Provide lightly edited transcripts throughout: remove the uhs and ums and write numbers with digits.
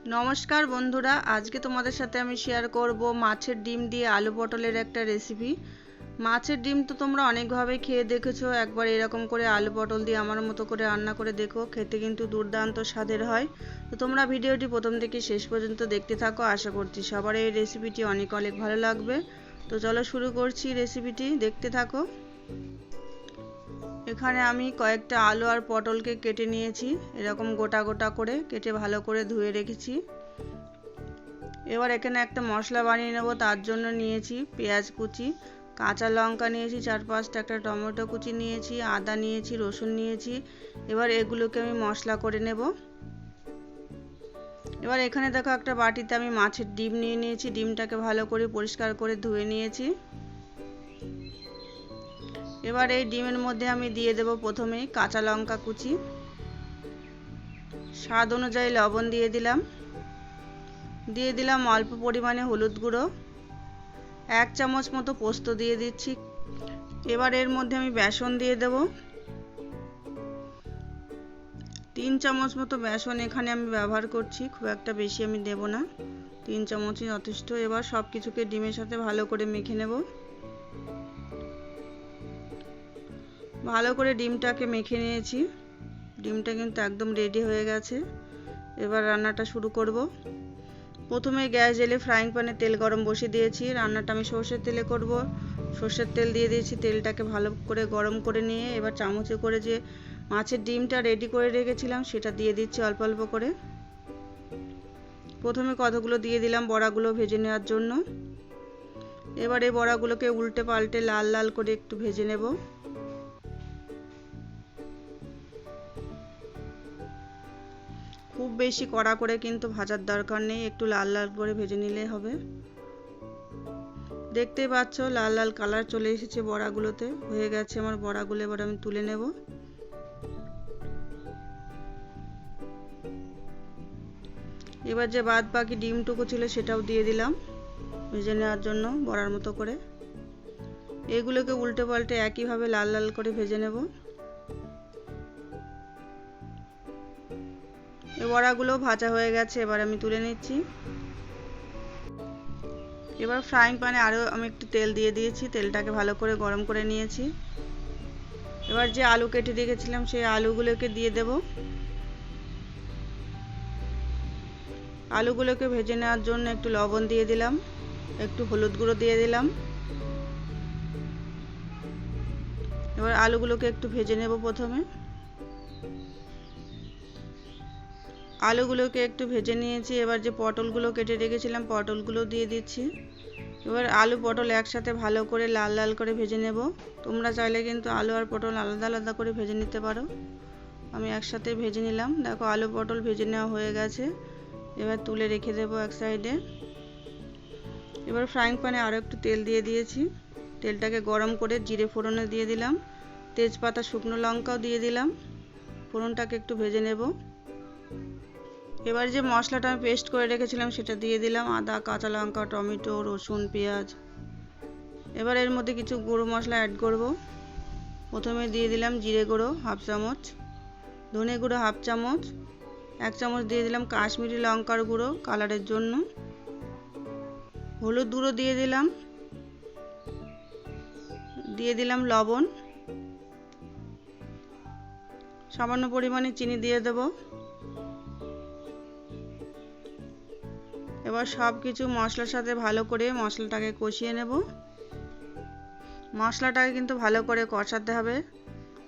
नमस्कार बंधुरा आज के तुम्हारे साथे आमी शेयर करब माछेर डिम दिए आलू पटलेर एकटा रेसिपि। माछेर डिम तो तोमरा अनेक भावे खेये देखेछो, एकबार एरकम करे आलू पटल दिए आमार मतो करे रान्ना करे देखो, खेते किन्तु दुर्दान्त स्वादेर हय। तो तोमरा भिडियोटी प्रथम थेके शेष पर्यन्त देखते थाको, आशा करछि सबार एई रेसिपिटी अनेक अनेक भालो लागबे। तो चलो शुरू करछि रेसिपिटी, देखते थाको। এখানে আমি কয়েকটা আলু আর পটলকে কেটে নিয়েছি, এরকম গোটা গোটা করে কেটে ভালো করে ধুয়ে রেখেছি। এবার এখানে একটা মশলা বানিয়ে নেব, তার জন্য নিয়েছি পেঁয়াজ কুচি, কাঁচা লঙ্কা নিয়েছি 4-5টা, একটা টমেটো কুচি নিয়েছি, আদা নিয়েছি, রসুন নিয়েছি। এবার এগুলোকে আমি মশলা করে নেব। এবার এখানে দেখো একটা বাটিতে আমি মাছের ডিম নিয়ে নিয়েছি, ডিমটাকে ভালো করে পরিষ্কার করে ধুয়ে নিয়েছি। এবার এই ডিমের মধ্যে আমি দিয়ে দেব প্রথমেই কাঁচা লঙ্কা কুচি, স্বাদ অনুযায়ী লবণ দিয়ে দিলাম অল্প পরিমাণে হলুদ গুঁড়ো, 1 চামচ মতো পোস্ত দিয়ে দিচ্ছি। এবার এর মধ্যে আমি বেসন দিয়ে দেব, 3 চামচ মতো বেসন এখানে আমি ব্যবহার করছি, খুব একটা বেশি আমি দেব না, 3 চামচই যথেষ্ট। এবার সব কিছুকে ডিমের সাথে ভালো করে মেখে নেব। ভালো করে ডিমটাকে মেখে নিয়েছি, ডিমটা কিন্তু একদম রেডি হয়ে গেছে। এবার রান্নাটা শুরু করব। প্রথমে গ্যাস জ্বেলে ফ্রাইং প্যানে তেল গরম বসিয়ে দিয়েছি, রান্নাটা আমি সরষের তেলে করব। সরষের তেল দিয়ে দিয়েছি, তেলটাকে ভালো করে গরম করে নিয়ে এবার চামচে করে যে মাছের ডিমটা রেডি করে রেখেছিলাম সেটা দিয়ে দিচ্ছি অল্প অল্প করে। প্রথমে কতগুলো দিয়ে দিলাম বড়াগুলো ভেজে নেওয়ার জন্য। এবার এই বড়াগুলোকে উল্টে পাল্টে লাল লাল করে একটু ভেজে নেব। খুব বেশি কড়া করে কিন্তু ভাজার দরকার নেই, একটু লাল লাল করে ভেজে নিলে হবে। দেখতেই পাচ্ছ লাল লাল কালার চলে এসেছে বড়াগুলোতে, হয়ে গেছে আমার বড়াগুলো। এবার আমি তুলে নেব। এবার যে বাদ বাকি ডিমটুকু ছিল সেটাও দিয়ে দিলাম ভেজে নেওয়ার জন্য বড়ার মতো করে। এগুলোকে উল্টে পাল্টে একইভাবে লাল লাল করে ভেজে নেব। এই বড়াগুলো ভাজা হয়ে গেছে, এবার আমি তুলে নিচ্ছি। এবার ফ্রাইং প্যানে আরও আমি একটু তেল দিয়ে দিয়েছি, তেলটাকে ভালো করে গরম করে নিয়েছি। এবার যে আলু কেটে রেখেছিলাম সেই আলুগুলোকে দিয়ে দেব। আলুগুলোকে ভেজে নেওয়ার জন্য একটু লবণ দিয়ে দিলাম, একটু হলুদ গুঁড়ো দিয়ে দিলাম। এবার আলুগুলোকে একটু ভেজে নেব। প্রথমে আলুগুলোকে একটু ভেজে নিয়েছি, এবার যে পটলগুলো কেটে রেখেছিলাম পটলগুলো দিয়ে দিচ্ছি। এবার আলু পটল একসাথে ভালো করে লাল লাল করে ভেজে নেব। তোমরা চাইলে কিন্তু আলু আর পটল আলাদা আলাদা করে ভেজে নিতে পারো, আমি একসাথে ভেজে নিলাম। দেখো আলু পটল ভেজে নেওয়া হয়ে গেছে, এবার তুলে রেখে দেবো এক সাইডে। এবার ফ্রাইং প্যানে আরও একটু তেল দিয়ে দিয়েছি, তেলটাকে গরম করে জিরে ফোড়নে দিয়ে দিলাম, তেজপাতা শুকনো লঙ্কাও দিয়ে দিলাম, ফোড়নটাকে একটু ভেজে নেব। এবার যে মশলাটা আমি পেস্ট করে রেখেছিলাম সেটা দিয়ে দিলাম, আদা, কাঁচা লঙ্কা, টমেটো, রসুন, পেঁয়াজ। এবার এর মধ্যে কিছু গুঁড়ো মশলা অ্যাড করব। প্রথমে দিয়ে দিলাম জিরে গুঁড়ো 1/2 চামচ, ধনে গুঁড়ো 1/2 চামচ, 1 চামচ দিয়ে দিলাম কাশ্মীরি লঙ্কার গুঁড়ো কালারের জন্য, হলুদ গুঁড়ো দিয়ে দিলাম লবণ, সামান্য পরিমাণে চিনি দিয়ে দেব। এবার সব কিছু মশলার সাথে ভালো করে মশলাটাকে কষিয়ে নেব। মশলাটাকে কিন্তু ভালো করে কষাতে হবে,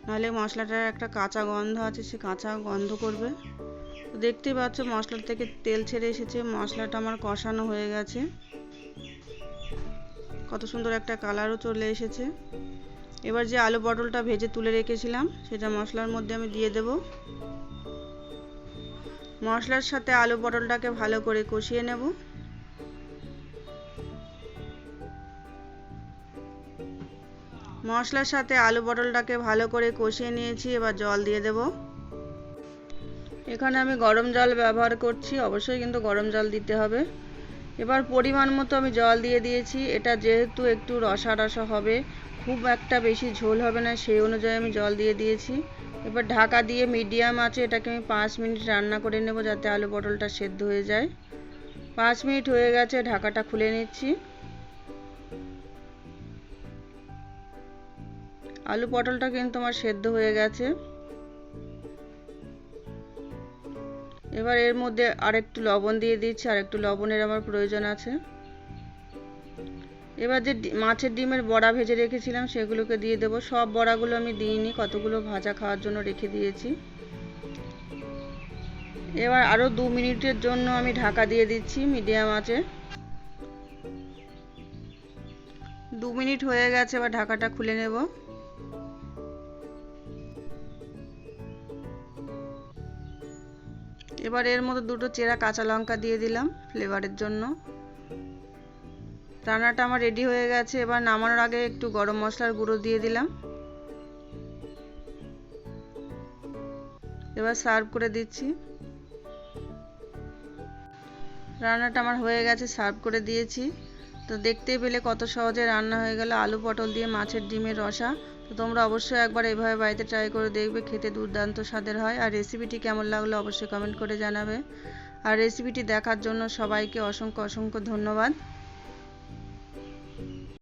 নাহলে মশলাটার একটা কাঁচা গন্ধ আছে, সে কাঁচা গন্ধ করবে। তো দেখতেই পাচ্ছ মশলা থেকে তেল ছেড়ে এসেছে, মশলাটা আমার কষানো হয়ে গেছে, কত সুন্দর একটা কালারও চলে এসেছে। এবার যে আলু পটলটা ভেজে তুলে রেখেছিলাম সেটা মশলার মধ্যে আমি দিয়ে দেব। মশলার সাথে আলু পটলটাকে ভালো করে কষিয়ে নেব। মশলার সাথে আলু পটলটাকে ভালো করে কষিয়ে নিয়েছি, এবার জল দিয়ে দেব। এখানে আমি গরম জল ব্যবহার করছি, অবশ্যই কিন্তু গরম জল দিতে হবে। এবার পরিমাণ মতো আমি জল দিয়ে দিয়েছি, এটা যেহেতু একটু রসা রসা হবে, খুব একটা বেশি ঝোল হবে না, সেই অনুযায়ী আমি জল দিয়ে দিয়েছি। এবার ঢাকা দিয়ে মিডিয়াম আছে এটাকে আমি 5 মিনিট রান্না করে নেব যাতে আলু পটলটা সেদ্ধ হয়ে যায়। 5 মিনিট হয়ে গেছে, ঢাকাটা খুলে নিচ্ছি। আলু পটলটা কিন্তু আমার সেদ্ধ হয়ে গেছে। এবার এর মধ্যে আরেকটু লবণ দিয়ে দিচ্ছি, আরেকটু লবণের আমার প্রয়োজন আছে। এবার যে মাছের ডিমের বড়া ভেজে রেখেছিলাম সেগুলোকে দিয়ে দেবো। সব বড়াগুলো আমি দিইনি, কতগুলো ভাজা খাওয়ার জন্য রেখে দিয়েছি। এবার আরও 2 মিনিটের জন্য আমি ঢাকা দিয়ে দিচ্ছি মিডিয়াম আঁচে। 2 মিনিট হয়ে গেছে, এবার ঢাকাটা খুলে নেব। এবার এর মধ্যে 2টো চেরা কাঁচা লঙ্কা দিয়ে দিলাম ফ্লেভারের জন্য। রান্নাটা আমার রেডি হয়ে গেছে। এবার নামানোর আগে একটু গরম মশলার গুঁড়ো দিয়ে দিলাম। এবার সার্ভ করে দিচ্ছি। রান্নাটা আমার হয়ে গেছে, সার্ভ করে দিয়েছি। তো দেখতেই পেলে কত সহজে রান্না হয়ে গেল আলু পটল দিয়ে মাছের ডিমের রসা। তো তোমরা অবশ্যই একবার এভাবে বাড়িতে ট্রাই করে দেখবে, খেতে দুর্দান্ত স্বাদের হয়। আর রেসিপিটি কেমন লাগলো অবশ্যই কমেন্ট করে জানাবে। আর রেসিপিটি দেখার জন্য সবাইকে অসংখ্য অসংখ্য ধন্যবাদ।